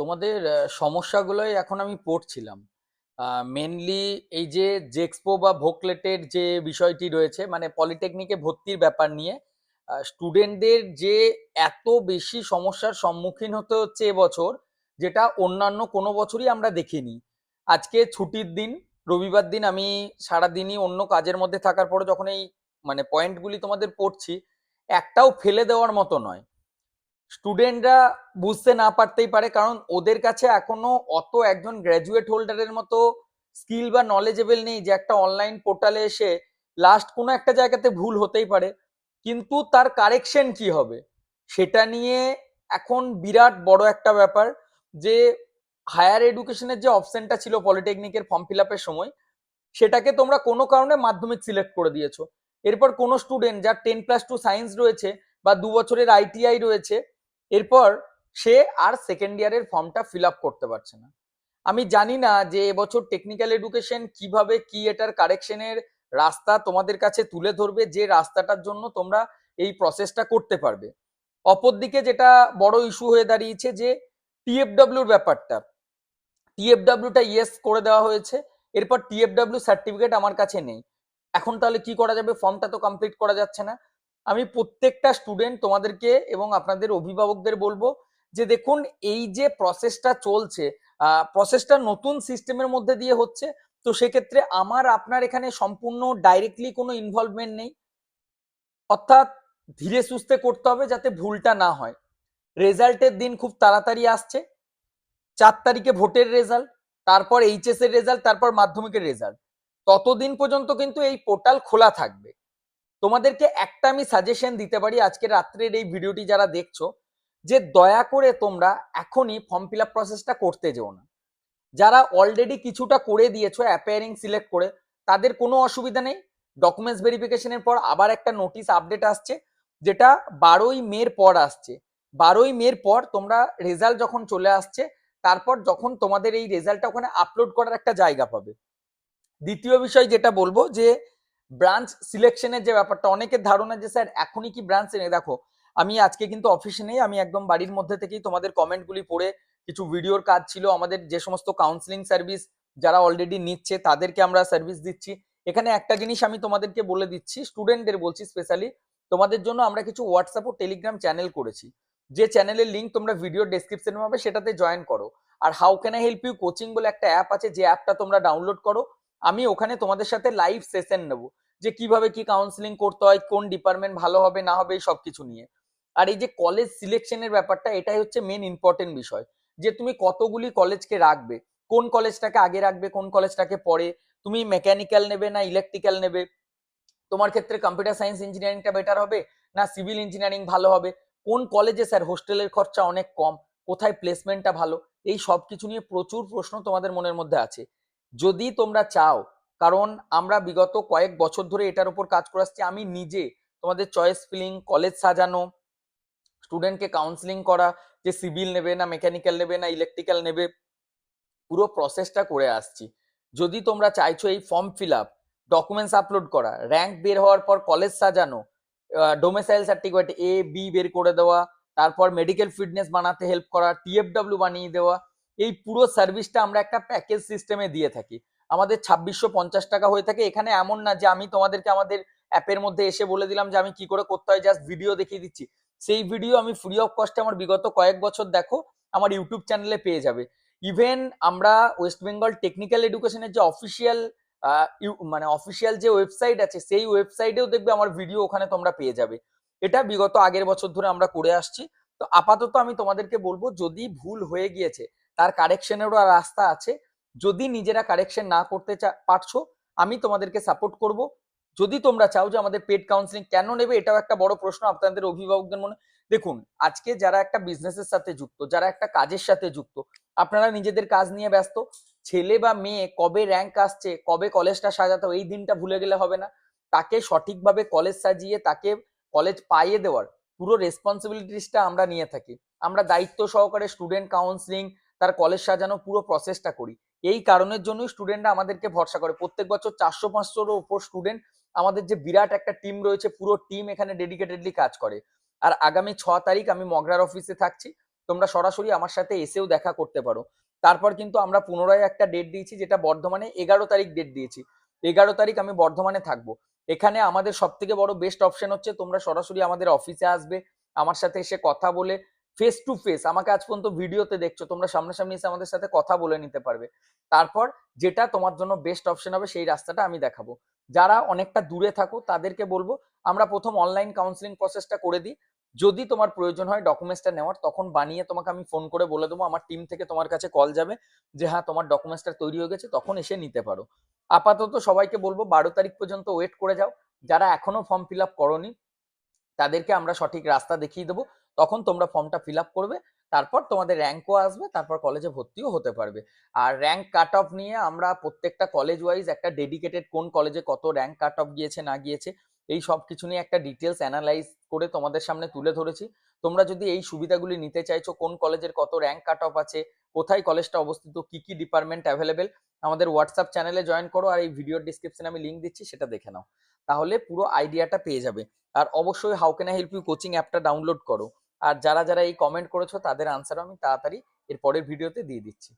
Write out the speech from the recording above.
তোমাদের সমস্যাগুলোই এখন আমি পড়ছিলাম। মেনলি এই যে জেক্সপো বা ভোকলেটের যে বিষয়টি রয়েছে, মানে পলিটেকনিকে ভর্তির ব্যাপার নিয়ে স্টুডেন্টদের যে এত বেশি সমস্যার সম্মুখীন হতে হচ্ছে এবছর, যেটা অন্যান্য কোনো বছরই আমরা দেখিনি। আজকে ছুটির দিন, রবিবার দিন, আমি সারাদিনই অন্য কাজের মধ্যে থাকার পরে যখন এই মানে পয়েন্টগুলি তোমাদের পড়ছি, একটাও ফেলে দেওয়ার মতো নয়। স্টুডেন্টরা বুঝতে না পারতেই পারে, কারণ ওদের কাছে এখনো অত একজন গ্র্যাজুয়েট হোল্ডারের মতো স্কিল বা নলেজেবল নেই যে একটা অনলাইন পোর্টালে এসে লাস্ট কোনো একটা জায়গাতে ভুল হতেই পারে, কিন্তু তার কারেকশন কি হবে সেটা নিয়ে এখন বিরাট বড় একটা ব্যাপার। যে হায়ার এডুকেশনের যে অপশনটা ছিল পলিটেকনিকের ফর্ম ফিল আপের সময়, সেটাকে তোমরা কোনো কারণে মাধ্যমিক সিলেক্ট করে দিয়েছো। এরপর কোনো স্টুডেন্ট যার 10+2 সায়েন্স রয়েছে বা 2 বছরের আইটিআই রয়েছে, এরপর সে আর সেকেন্ড ইয়ারের ফর্মটা ফিল আপ করতে পারছে না। আমি জানি না যে এবছর টেকনিক্যাল এডুকেশন কিভাবে কি এটার কারেকশনের রাস্তা তোমাদের কাছে তুলে ধরবে, যে রাস্তাটার জন্য তোমরা এই প্রসেসটা করতে পারবে। অপরদিকে যেটা বড় ইস্যু হয়ে দাঁড়িয়েছে যে টিএফডব্লিউর ব্যাপারটা, টিএফডব্লিউটা ইয়েস করে দেওয়া হয়েছে, এরপর টিএফডব্লিউ সার্টিফিকেট আমার কাছে নেই। এখন তাহলে কি করা যাবে? ফর্মটা তো কমপ্লিট করা যাচ্ছে না। আমি প্রত্যেকটা স্টুডেন্ট তোমাদেরকে এবং আপনাদের অভিভাবকদের বলবো যে দেখুন, এই যে প্রসেসটা চলছে, প্রসেসটা নতুন সিস্টেমের মধ্যে দিয়ে হচ্ছে, তো সেক্ষেত্রে আমার আপনার এখানে সম্পূর্ণ ডাইরেক্টলি কোনো ইনভলভমেন্ট নেই। অর্থাৎ ধীরে সুস্থে করতে হবে যাতে ভুলটা না হয়। রেজাল্টের দিন খুব তাড়াতাড়ি আসছে, 4 তারিখে ভোটের রেজাল্ট, তারপর এইচএস এর রেজাল্ট, তারপর মাধ্যমিকের রেজাল্ট। ততদিন পর্যন্ত কিন্তু এই পোর্টাল খোলা থাকবে। তোমাদেরকে একটা আমি সাজেশন দিতে পারি আজকে রাত্রের এই ভিডিওটি যারা দেখছো, যে দয়া করে তোমরা এখনই ফর্ম ফিল আপ প্রসেসটা করতে যেও না। যারা অলরেডি কিছুটা করে দিয়েছো অ্যাপিয়ারিং সিলেক্ট করে, তাদের কোনো অসুবিধা নেই। ডকুমেন্টস ভেরিফিকেশনের পর আবার একটা নোটিশ আপডেট আসছে, যেটা 12ই মের পর আসছে। 12ই মের পর তোমরা রেজাল্ট যখন চলে আসছে, তারপর যখন তোমাদের এই রেজাল্টটা ওখানে আপলোড করার একটা জায়গা পাবে। দ্বিতীয় বিষয় যেটা বলবো, যে ব্রাঞ্চ সিলেকশনের যে ব্যাপারটা, অনেকের ধারণা যে স্যার এখনই কি ব্রাঞ্চ নেই। দেখো, আমি আজকে কিন্তু অফিসে নেই, আমি একদম বাড়ির মধ্যে থেকেই তোমাদের কমেন্টগুলি পড়ে কিছু ভিডিওর কাজ ছিল। আমাদের যে সমস্ত কাউন্সিলিং সার্ভিস যারা অলরেডি নিচ্ছে তাদেরকে আমরা সার্ভিস দিচ্ছি। এখানে একটা জিনিস আমি তোমাদেরকে বলে দিচ্ছি, স্টুডেন্টদের বলছি স্পেশালি, তোমাদের জন্য আমরা কিছু হোয়াটসঅ্যাপ ও টেলিগ্রাম চ্যানেল করেছি। যে চ্যানেলের লিঙ্ক তোমরা ভিডিও ডেসক্রিপশনে পাবে, সেটাতে জয়েন করো। আর how can I help you coaching বলে একটা অ্যাপ আছে, যে অ্যাপটা তোমরা ডাউনলোড করো। আমি ওখানে তোমাদের সাথে লাইভ সেশন নেব, যে কিভাবে কি কাউন্সিলিং করতে হয়, কোন ডিপার্টমেন্ট ভালো হবে না হবে, এই সবকিছু নিয়ে। আর এই যে কলেজ সিলেকশনের ব্যাপারটা, এটাই হচ্ছে মেন ইম্পর্টেন্ট বিষয়, যে তুমি কতগুলি কলেজকে রাখবে, কোন কলেজটাকে আগে রাখবে, কোন কলেজটাকে পরে। তুমি মেকানিক্যাল নেবে না ইলেকট্রিক্যাল নেবে? তোমার ক্ষেত্রে কম্পিউটার সায়েন্স ইঞ্জিনিয়ারিংটা বেটার হবে না সিভিল ইঞ্জিনিয়ারিং ভালো হবে? কোন কলেজে স্যার হোস্টেলের খরচা অনেক কম, কোথায় প্লেসমেন্টটা ভালো? এই সব কিছু নিয়ে প্রচুর প্রশ্ন তোমাদের মনের মধ্যে আছে। যদি তোমরা চাও, কারণ আমরা বিগত কয়েক বছর ধরে এটার উপর কাজ করে আসছি, আমি নিজে তোমাদের চয়েস ফিলিং, কলেজ সাজানো, স্টুডেন্টকে কাউন্সিলিং করা, যে সিভিল নেবে না মেকানিক্যাল নেবে না ইলেকট্রিক্যাল নেবে, পুরো প্রসেসটা করে আসছি। যদি তোমরা চাইছো এই form fill up, documents upload করা, র্যাঙ্ক বের হওয়ার পর কলেজ সাজানো, ডোমেসাইল সার্টিফিকেট এ বি বের করে দেওয়া, তারপর মেডিকেল ফিটনেস বানাতে হেল্প করা, টিএফডব্লিউ বানিয়ে দেওয়া, এই পুরো সার্ভিসটা আমরা একটা প্যাকেজ সিস্টেমে দিয়ে থাকি। আমাদের 2650 টাকা হয়ে থাকে। এখানে এমন না যে আমি তোমাদেরকে আমাদের অ্যাপের মধ্যে এসে বলে দিলাম যে আমি কি করে করতে হয়, জাস্ট ভিডিও দেখিয়ে দিচ্ছি। সেই ভিডিও আমি ফ্রি অফ কস্টে আমার বিগত কয়েক বছর দেখো আমার ইউটিউব চ্যানেলে পেয়ে যাবে। ইভেন আমরা ওয়েস্ট বেঙ্গল টেকনিক্যাল এডুকেশনের যে অফিসিয়াল মানে অফিসিয়াল যে ওয়েবসাইট আছে, সেই ওয়েবসাইটেও দেখবে আমার ভিডিও ওখানে তোমরা পেয়ে যাবে। এটা বিগত আগের বছর ধরে আমরা করে আসছি। তো আপাতত আমি তোমাদেরকে বলবো, যদি ভুল হয়ে গিয়েছে তার কারেকশনেরও রাস্তা আছে। যদি নিজেরা কারেকশন না করতে পারছো, আমি তোমাদেরকে সাপোর্ট করব। যদি তোমরা চাও যে আমাদের পেড কাউন্সিলিং কেন নেবে, এটাও একটা বড় প্রশ্ন আপনাদের অভিভাবকদের মনে। দেখুন, আজকে যারা একটা বিজনেসের সাথে যুক্ত, যারা একটা কাজের সাথে যুক্ত, আপনারা নিজেদের কাজ নিয়ে ব্যস্ত। ছেলে বা মেয়ে কবে র্যাঙ্ক আসছে, কবে কলেজটা সাজাতে হবে, এই দিনটা ভুলে গেলে হবে না। তাকে সঠিকভাবে কলেজ সাজিয়ে তাকে কলেজ পাইয়ে দেওয়ার পুরো রেসপন্সিবিলিটিসটা আমরা নিয়ে থাকি। আমরা দায়িত্ব সহকারে স্টুডেন্ট কাউন্সিলিং, তার কলেজ সাজানো পুরো প্রসেসটা করি। এই কারণের জন্যই স্টুডেন্টরা আমাদেরকে ভরসা করে। প্রত্যেক বছর 400-500-রও উপর স্টুডেন্ট, আমাদের যে বিরাট একটা টিম রয়েছে, পুরো টিম এখানে ডেডিকেটেডলি কাজ করে। আর আগামী 6 তারিখ আমি মগরার অফিসে থাকছি। তোমরা সরাসরি আমার সাথে এসেও দেখা করতে পারো। তারপর কিন্তু আমরা পুনরায় একটা ডেট দিয়েছি, যেটা বর্ধমানে 11 তারিখ ডেট দিয়েছি। 11 তারিখ আমি বর্ধমানে থাকবো। এখানে আমাদের সব থেকে বড় বেস্ট অপশন হচ্ছে তোমরা সরাসরি আমাদের অফিসে আসবে, আমার সাথে এসে কথা বলে ফেস টু ফেস, আমাকে আজ পর্যন্ত ভিডিওতে দেখছো, তোমরা সামনাসামনি এসে আমাদের সাথে কথা বলে নিতে পারবে। তারপর যেটা তোমার জন্য বেস্ট অপশন হবে সেই রাস্তাটা আমি দেখাবো। যারা অনেকটা দূরে থাকো তাদেরকে বলবো আমরা প্রথম অনলাইন কাউন্সিলিং প্রসেসটা করে দিই। যদি তোমার প্রয়োজন হয় ডকুমেন্টসটা নেওয়ার, তখন বানিয়ে তোমাকে আমি ফোন করে বলে দেবো, আমার টিম থেকে তোমার কাছে কল যাবে যে হ্যাঁ তোমার ডকুমেন্টসটা তৈরি হয়ে গেছে, তখন এসে নিতে পারো। আপাতত সবাইকে বলবো 12 তারিখ পর্যন্ত ওয়েট করে যাও। যারা এখনো ফর্ম ফিল আপ করোনি তাদেরকে আমরা সঠিক রাস্তা দেখিয়ে দেবো, তখন তোমরা ফর্মটা ফিল আপ করবে। তারপর তোমাদের র্যাঙ্কও আসবে, তারপর কলেজে ভর্তিও হতে পারবে। আর র্যাঙ্ক কাট অফ নিয়ে আমরা প্রত্যেকটা কলেজ ওয়াইজ একটা ডেডিকেটেড, কোন কলেজে কত র্যাঙ্ক কাট অফ গিয়েছে না গিয়েছে এই সব কিছু নিয়ে একটা ডিটেলস অ্যানালাইজ করে তোমাদের সামনে তুলে ধরেছি। তোমরা যদি এই সুবিধাগুলি নিতে চাইছো, কোন কলেজের কত র্যাঙ্ক কাট অফ আছে, কোথায় কলেজটা অবস্থিত, কি কি ডিপার্টমেন্ট অ্যাভেলেবেল, আমাদের হোয়াটসঅ্যাপ চ্যানেলে জয়েন করো, আর এই ভিডিওর ডিসক্রিপশনে আমি লিঙ্ক দিচ্ছি, সেটা দেখে নাও। তাহলে পুরো আইডিয়াটা পেয়ে যাবে। আর অবশ্যই how can I help you coaching অ্যাপটা ডাউনলোড করো। আর যারা যারা এই কমেন্ট করেছো তাদের আনসার আমি তাড়াতাড়ি এর পরের ভিডিওতে দিয়ে দিচ্ছি।